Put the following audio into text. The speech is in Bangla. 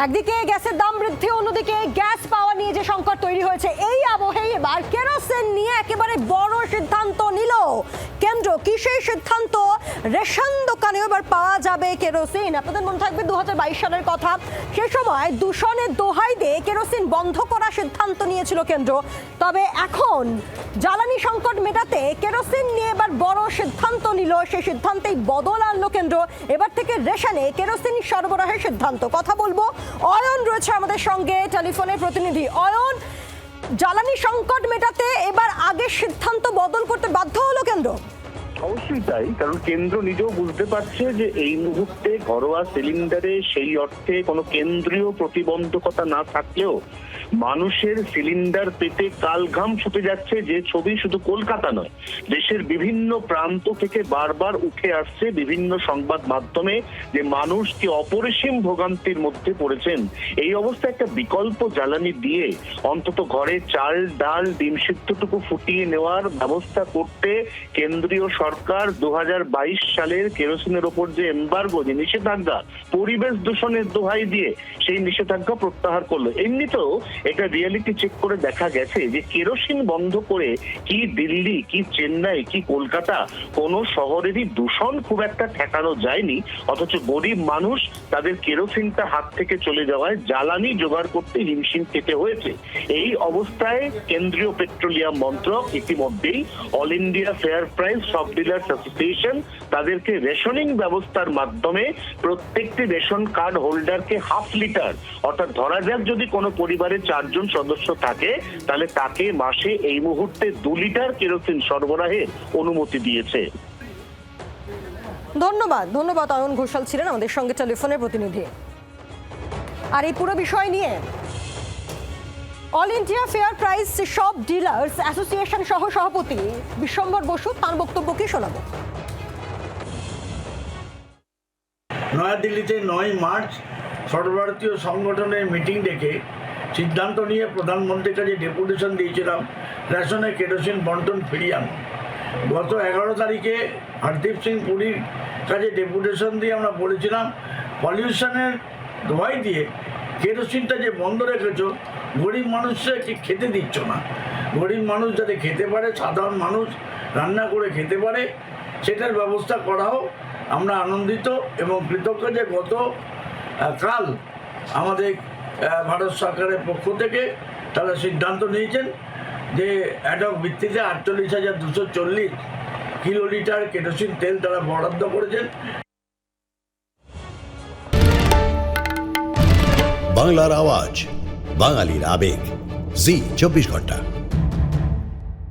একদিকে গ্যাসের দাম বৃদ্ধি, অন্যদিকে গ্যাস পাওয়া নিয়ে যে সংকট তৈরি হয়েছে, এই আবহে এবার কেরোসিন নিয়ে একেবারে বড় সিদ্ধান্ত নিল কেন্দ্র। কি সেই সিদ্ধান্ত? রেশন দোকানে এবার পাওয়া যাবে কেরোসিন। আপনাদের মনে থাকবে 2022 সালের কথা, সে সময় দূষণের দোহাই দিয়ে কেরোসিন বন্ধ করার সিদ্ধান্ত নিয়েছিল কেন্দ্র। তবে এখন জ্বালানি সংকট মেটাতে কেরোসিন নিয়ে এবার বড় সিদ্ধান্ত নিল। সেই সিদ্ধান্তেই বদল আনলো কেন্দ্র। এবার থেকে রেশনে কেরোসিন সরবরাহের সিদ্ধান্ত। কথা বলবো, অয়ন রয়েছে আমাদের সঙ্গে, টেলিফোনে প্রতিনিধি। অয়ন, জ্বালানি সংকট মেটাতে এবার আগের সিদ্ধান্ত বদল করতে বাধ্য হলো কেন্দ্র? অবশ্যই তাই, কারণ কেন্দ্র নিজেও বুঝতে পারছে যে এই মুহূর্তে ঘরোয়া সিলিন্ডারে সেই অর্থে কোনো কেন্দ্রীয় প্রতিবন্ধকতা না থাকলেও মানুষের সিলিন্ডার পেতে কালঘাম ছুটে যাচ্ছে। যে ছবি শুধু কলকাতা নয়, দেশের বিভিন্ন প্রান্ত থেকে বারবার উঠে আসছে বিভিন্ন সংবাদ মাধ্যমে যে মানুষ কি অপরিসীম ভোগান্তির মধ্যে পড়েছেন। এই অবস্থায় একটা বিকল্প জ্বালানি দিয়ে অন্তত ঘরে চাল, ডাল, ডিম সিদ্ধটুকু ফুটিয়ে নেওয়ার ব্যবস্থা করতে কেন্দ্রীয় সরকার 2022 সালের কেরোসিনের ওপর যে এমবার্গো, যে নিষেধাজ্ঞা, পরিবেশ দূষণের দোহাই দিয়ে সেই নিষেধাজ্ঞা প্রত্যাহার করলো। এমনিতেও এটা রিয়েলিটি চেক করে দেখা গেছে যে কেরোসিন বন্ধ করে কি দিল্লি, কি চেন্নাই, কি কলকাতা, কোনো শহরেরই দূষণ খুব একটা ঠেকানো যায়নি। অথচ গরিব মানুষ তাদের কেরোসিনটা হাত থেকে চলে যাওয়ায় জ্বালানি জোগাড় করতে হিমশিম খেতে হয়েছে। এই অবস্থায় কেন্দ্রীয় পেট্রোলিয়াম মন্ত্রক ইতিমধ্যেই অল ইন্ডিয়া ফেয়ার প্রাইস সব ডিলার্স অ্যাসোসিয়েশন তাদেরকে রেশনিং ব্যবস্থার মাধ্যমে প্রত্যেকটি রেশন কার্ড হোল্ডারকে 1/2 লিটার, অর্থাৎ ধরা যাক যদি কোনো পরিবারে 4 জন সদস্য থাকে তাহলে তাকে মাসে এই মুহূর্তে 2 লিটার কেরোসিন সরবরাহের অনুমতি দিয়েছে। ধন্যবাদ অয়ন ঘোষাল ছিলেন আমাদের সঙ্গে টেলিফোনের প্রতিনিধি। আর এই পুরো বিষয় নিয়ে অল ইন্ডিয়া ফেয়ার প্রাইস সব ডিলার্স অ্যাসোসিয়েশন সহ সভাপতি বিশ্বম্বর বসু, তার বক্তব্য কি শোনাবো। নয়াদিল্লিতে 9 মার্চ সর্বভারতীয় সংগঠনের মিটিং ডেকে সিদ্ধান্ত নিয়ে প্রধানমন্ত্রীর কাছে ডেপুটেশন দিয়েছিলাম রেশনে কেরোসিন বন্টন ফিরিয়ে আনুন। গত 11 তারিখে হরদীপ সিং পুরীর কাছে ডেপুটেশন দিয়ে আমরা বলেছিলাম পলিউশনের দোহাই দিয়ে কেরোসিনটা যে বন্ধ রেখেছো, গরিব মানুষকে খেতে দিচ্ছ না। গরিব মানুষ যাতে খেতে পারে, সাধারণ মানুষ রান্না করে খেতে পারে, সেটার ব্যবস্থা করা হোক। আমরা আনন্দিত এবং কৃতজ্ঞ যে গত কাল আমাদের ভারত সরকারের পক্ষ থেকে তারা সিদ্ধান্ত নিয়েছেন যে অ্যাডহক ভিত্তিতে 48,240 কিলোলিটার কেরোসিন তেল তারা বরাদ্দ করেছেন। বাংলার আওয়াজ, বাঙালির আবেগ, জি 24 ঘন্টা।